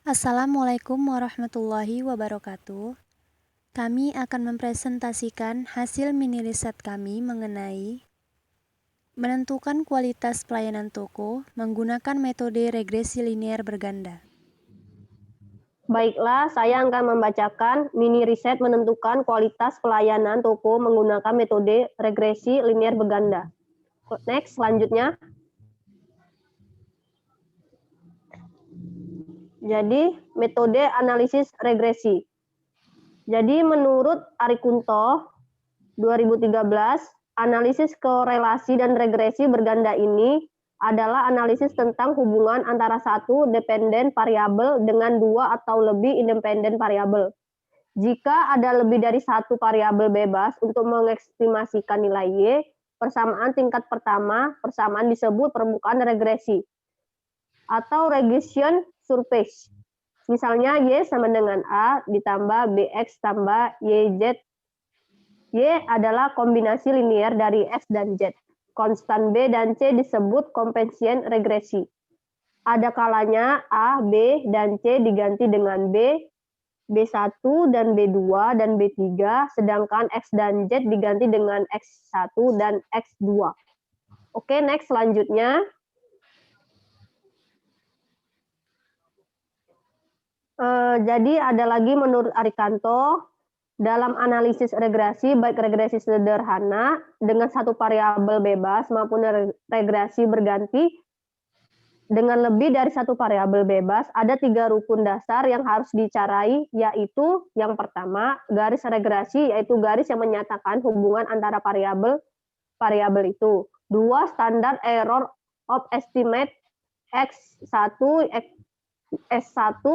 Assalamualaikum warahmatullahi wabarakatuh. Kami akan mempresentasikan hasil mini riset kami mengenai menentukan kualitas pelayanan toko menggunakan metode regresi linear berganda. Baiklah, saya akan membacakan mini riset menentukan kualitas pelayanan toko menggunakan metode regresi linear berganda. Next, selanjutnya. Jadi, metode analisis regresi. Jadi, menurut Ari Kunto, 2013, analisis korelasi dan regresi berganda ini adalah analisis tentang hubungan antara satu dependen variabel dengan dua atau lebih independen variabel. Jika ada lebih dari satu variabel bebas untuk mengestimasikan nilai Y, persamaan tingkat pertama, persamaan disebut permukaan regresi atau regression surface. Misalnya Y sama dengan A ditambah BX tambah YZ. Y adalah kombinasi linear dari X dan Z. Konstan B dan C disebut koefisien regresi. Ada kalanya A, B, dan C diganti dengan B, B1 dan B2 dan B3, sedangkan X dan Z diganti dengan X1 dan X2. Oke, next selanjutnya. Jadi ada lagi menurut Arikanto, dalam analisis regresi, baik regresi sederhana dengan satu variabel bebas maupun regresi berganti dengan lebih dari satu variabel bebas, ada 3 rukun dasar yang harus dicarai, yaitu yang pertama, garis regresi, yaitu garis yang menyatakan hubungan antara variabel itu. 2, standar error of estimate X1, S1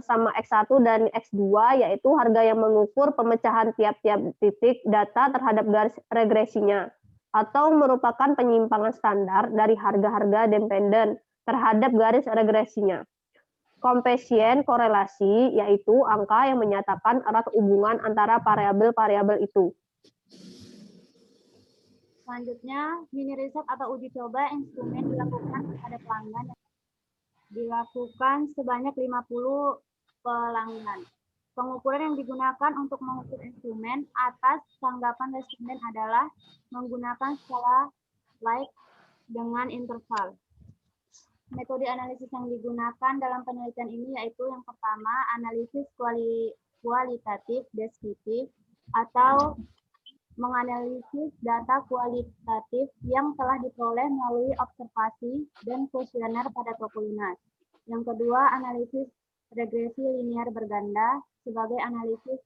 sama X1 dan X2, yaitu harga yang mengukur pemecahan tiap-tiap titik data terhadap garis regresinya, atau merupakan penyimpangan standar dari harga-harga dependen terhadap garis regresinya. Koefisien korelasi, yaitu angka yang menyatakan erat hubungan antara variabel-variabel itu. Selanjutnya, mini riset atau uji coba instrumen dilakukan pada pelanggan. Dilakukan sebanyak 50 pelanggan. Pengukuran yang digunakan untuk mengukur instrumen atas tanggapan responden adalah menggunakan skala like dengan interval. Metode analisis yang digunakan dalam penelitian ini yaitu yang pertama, analisis kualitatif deskriptif atau menganalisis data kualitatif yang telah diperoleh melalui observasi dan kuesioner pada toko lunas. Yang kedua, analisis regresi linear berganda sebagai analisis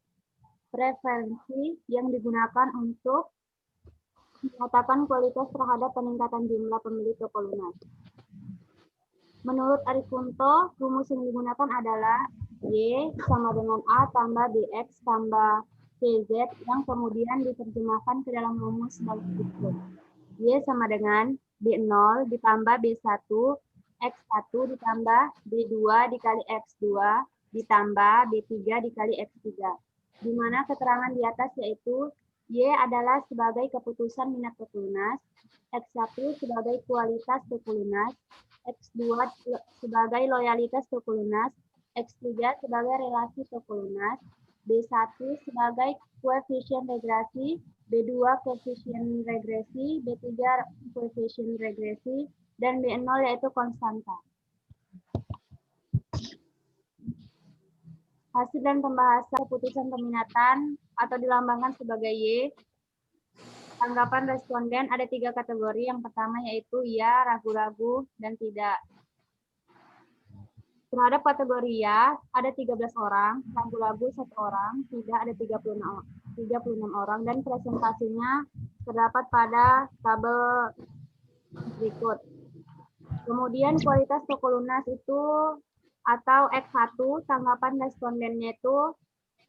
preferensi yang digunakan untuk menyatakan kualitas terhadap peningkatan jumlah pembeli toko lunas. Menurut Ari Kunto, rumus yang digunakan adalah Y sama dengan A tambah BX tambah CZ yang kemudian diterjemahkan ke dalam rumus sebagai berikut. Y sama dengan B0 ditambah B1, X1 ditambah B2 dikali X2 ditambah B3 dikali X3. Di mana keterangan di atas yaitu Y adalah sebagai keputusan minat toko lunas, X1 sebagai kualitas toko lunas, X2 sebagai loyalitas toko lunas, X3 sebagai relasi toko lunas, B1 sebagai koefisien regresi, B2 koefisien regresi, B3 koefisien regresi, dan B0 yaitu konstanta. Hasil dan pembahasan keputusan peminatan atau dilambangkan sebagai Y. Tanggapan responden ada 3 kategori. Yang pertama yaitu ya, ragu-ragu, dan tidak. Terhadap kategori ya, ada 13 orang, ragu-ragu 1 orang, tidak ada 36 orang, dan presentasinya terdapat pada tabel berikut. Kemudian kualitas toko lunas itu atau X1, tanggapan respondennya itu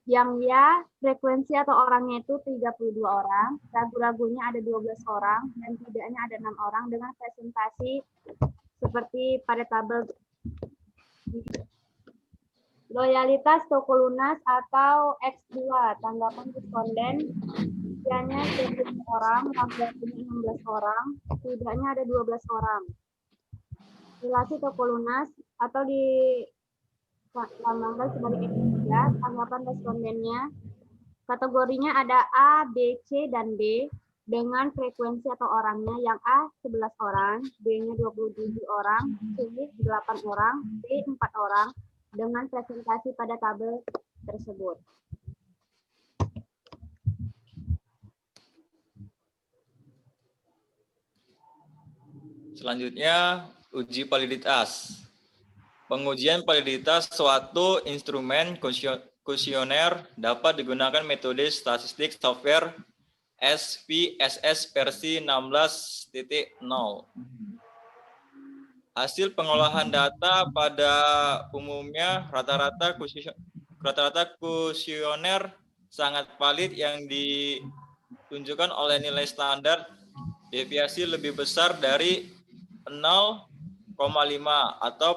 yang ya, frekuensi atau orangnya itu 32 orang, ragu-ragunya ada 12 orang, dan tidaknya ada 6 orang dengan presentasi seperti pada tabel. Loyalitas toko lunas atau X2, tanggapan responden tidaknya 20 orang, ragu-ragunya 16 orang, tidaknya ada 12 orang. Relasi toko lunas atau dilambangkan sebagai X3, tanggapan respondennya. Kategorinya ada A, B, C, dan D dengan frekuensi atau orangnya yang A 11 orang, B-nya 27 orang, C 8 orang, D 4 orang dengan presentasi pada tabel tersebut. Selanjutnya, uji validitas. Pengujian validitas suatu instrumen kuesioner dapat digunakan metode statistik software SPSS versi 16.0. Hasil pengolahan data pada umumnya rata-rata kuesioner sangat valid yang ditunjukkan oleh nilai standar deviasi lebih besar dari 0,5 atau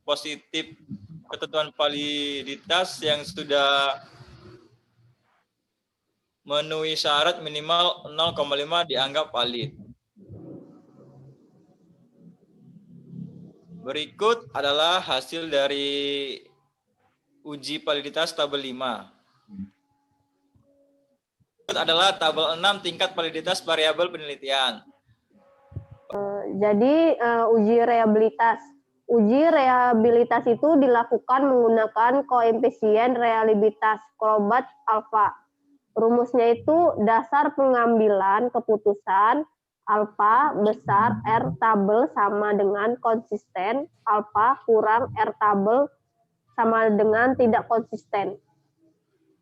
positif ketentuan validitas yang sudah memenuhi syarat minimal 0,5 dianggap valid. Berikut adalah hasil dari uji validitas tabel 5. Berikut adalah tabel 6 tingkat validitas variabel penelitian. Jadi uji reliabilitas. Uji reliabilitas itu dilakukan menggunakan koefisien reliabilitas Crobat alfa. Rumusnya itu dasar pengambilan keputusan alfa besar R tabel sama dengan konsisten, alfa kurang R tabel sama dengan tidak konsisten.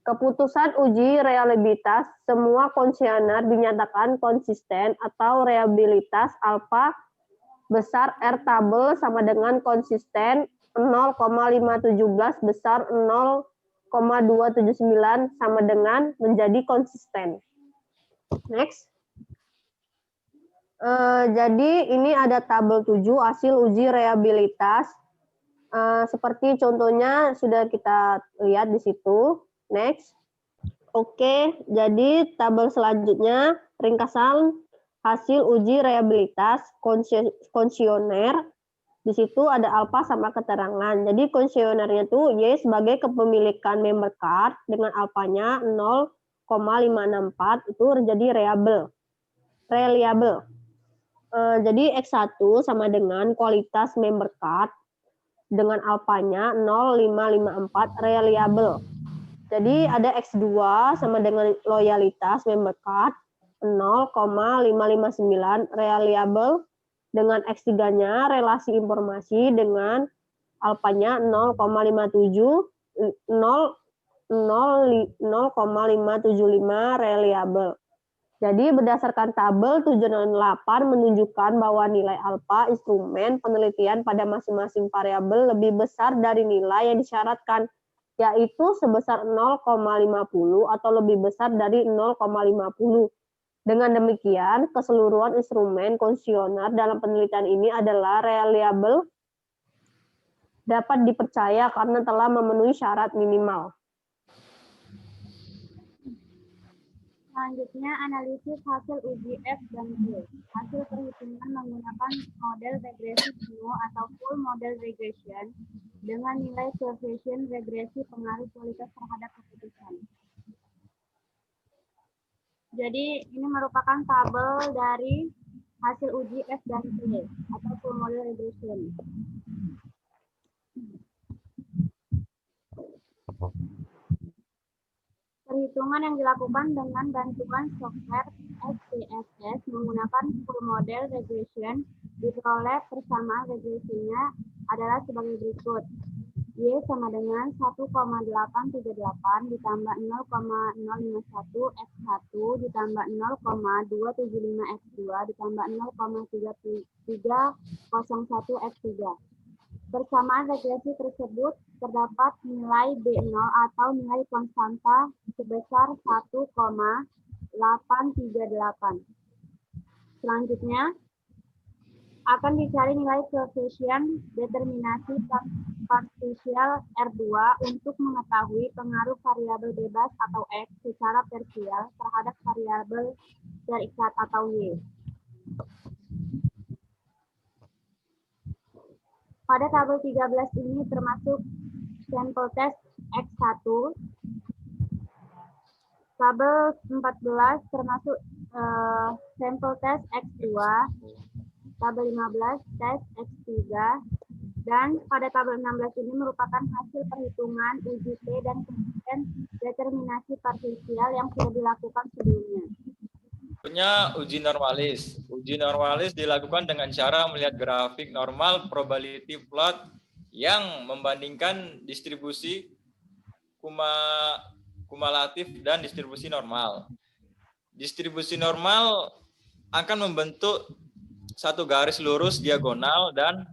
Keputusan uji reliabilitas, semua kuesioner dinyatakan konsisten atau reliabilitas alfa besar R tabel sama dengan konsisten 0,517 besar 0,279 sama dengan menjadi konsisten. Next. Jadi ini ada tabel 7 hasil uji reliabilitas. Seperti contohnya sudah kita lihat di situ. Next. Oke, jadi tabel selanjutnya ringkasan hasil uji reliabilitas kuesioner. Di situ ada alfa sama keterangan. Jadi kuesionernya itu Y sebagai kepemilikan member card dengan alfanya 0,564 itu menjadi reliable. Jadi X1 sama dengan kualitas member card dengan alfanya 0,554 reliable. Jadi ada X2 sama dengan loyalitas member card 0,559 reliable dengan X3-nya relasi informasi dengan alfanya 0,575 reliable. Jadi berdasarkan tabel 708 menunjukkan bahwa nilai alfa instrumen penelitian pada masing-masing variabel lebih besar dari nilai yang disyaratkan, yaitu sebesar 0,50 atau lebih besar dari 0,50. Dengan demikian, keseluruhan instrumen kuesioner dalam penelitian ini adalah reliable, dapat dipercaya karena telah memenuhi syarat minimal. Selanjutnya, analisis hasil uji F dan G. Hasil perhitungan menggunakan model regresi penuh atau full model regression dengan nilai koefisien regresi pengaruh kualitas terhadap keputusan. Jadi, ini merupakan tabel dari hasil uji F dan G atau full model regression. Perhitungan yang dilakukan dengan bantuan software SPSS menggunakan full model regression diperoleh persamaan regresinya adalah sebagai berikut. Y sama dengan 1,838 ditambah 0,051 X1 ditambah 0,275 X2 ditambah 0,3301 X3. Persamaan regresi tersebut terdapat nilai B0 atau nilai konstanta sebesar 1,838. Selanjutnya, akan dicari nilai koefisien determinasi partisial R2 untuk mengetahui pengaruh variabel bebas atau X secara parsial terhadap variabel X atau Y. Pada tabel 13 ini termasuk sampel test X1, tabel 14 termasuk sampel test X2, tabel 15 tes X3, dan pada tabel 16 ini merupakan hasil perhitungan uji T dan kemudian determinasi partisial yang sudah dilakukan sebelumnya. Berikutnya uji normalis. Uji normalis dilakukan dengan cara melihat grafik normal probability plot yang membandingkan distribusi kumulatif dan distribusi normal. Distribusi normal akan membentuk satu garis lurus diagonal dan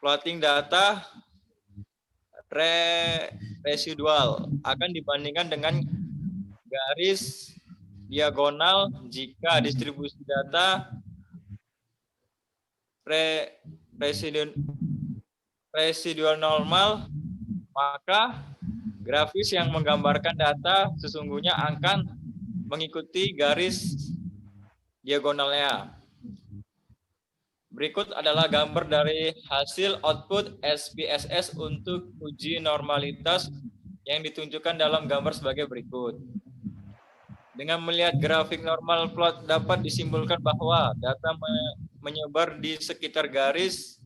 plotting data residual akan dibandingkan dengan garis diagonal jika distribusi data residual normal, maka grafis yang menggambarkan data sesungguhnya akan mengikuti garis diagonalnya. Berikut adalah gambar dari hasil output SPSS untuk uji normalitas yang ditunjukkan dalam gambar sebagai berikut. Dengan melihat grafik normal plot dapat disimpulkan bahwa data menyebar di sekitar garis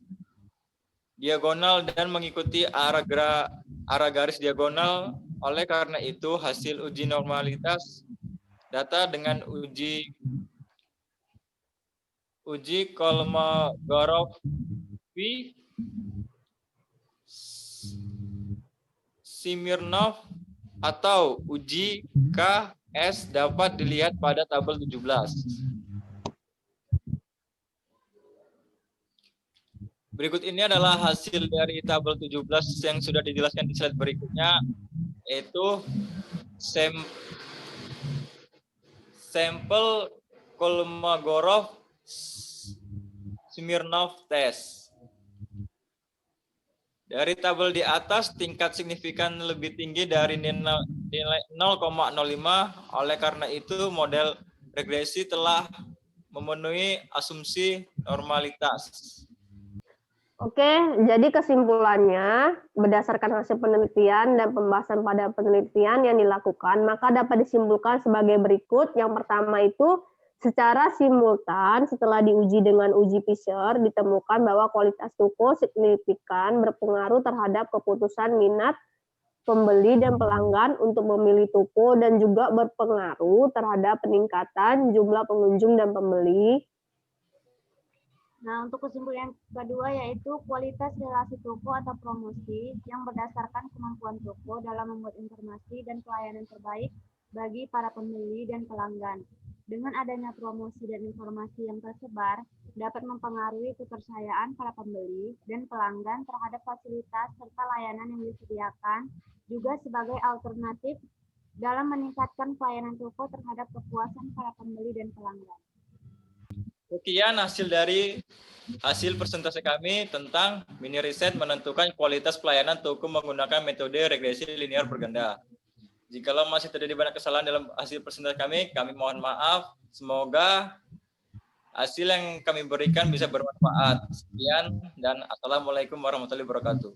diagonal dan mengikuti arah garis diagonal. Oleh karena itu, hasil uji normalitas data dengan uji Kolmogorov-Smirnov atau uji KS dapat dilihat pada tabel 17. Berikut ini adalah hasil dari tabel 17 yang sudah dijelaskan di slide berikutnya, yaitu sampel Kolmogorov-Smirnov test. Dari tabel di atas, tingkat signifikan lebih tinggi dari nilai 0,05. Oleh karena itu, model regresi telah memenuhi asumsi normalitas. Oke, jadi kesimpulannya, berdasarkan hasil penelitian dan pembahasan pada penelitian yang dilakukan, maka dapat disimpulkan sebagai berikut. Yang pertama itu, secara simultan setelah diuji dengan uji Fisher, ditemukan bahwa kualitas toko signifikan berpengaruh terhadap keputusan minat pembeli dan pelanggan untuk memilih toko dan juga berpengaruh terhadap peningkatan jumlah pengunjung dan pembeli. Nah, untuk kesimpulan yang kedua yaitu kualitas relasi toko atau promosi yang berdasarkan kemampuan toko dalam membuat informasi dan pelayanan terbaik bagi para pembeli dan pelanggan. Dengan adanya promosi dan informasi yang tersebar, dapat mempengaruhi kepercayaan para pembeli dan pelanggan terhadap fasilitas serta layanan yang disediakan, juga sebagai alternatif dalam meningkatkan pelayanan toko terhadap kepuasan para pembeli dan pelanggan. Sekian hasil presentasi kami tentang mini riset menentukan kualitas pelayanan toko menggunakan metode regresi linear berganda. Jikalau masih terjadi banyak kesalahan dalam hasil presentasi kami mohon maaf. Semoga hasil yang kami berikan bisa bermanfaat. Sekian dan assalamualaikum warahmatullahi wabarakatuh.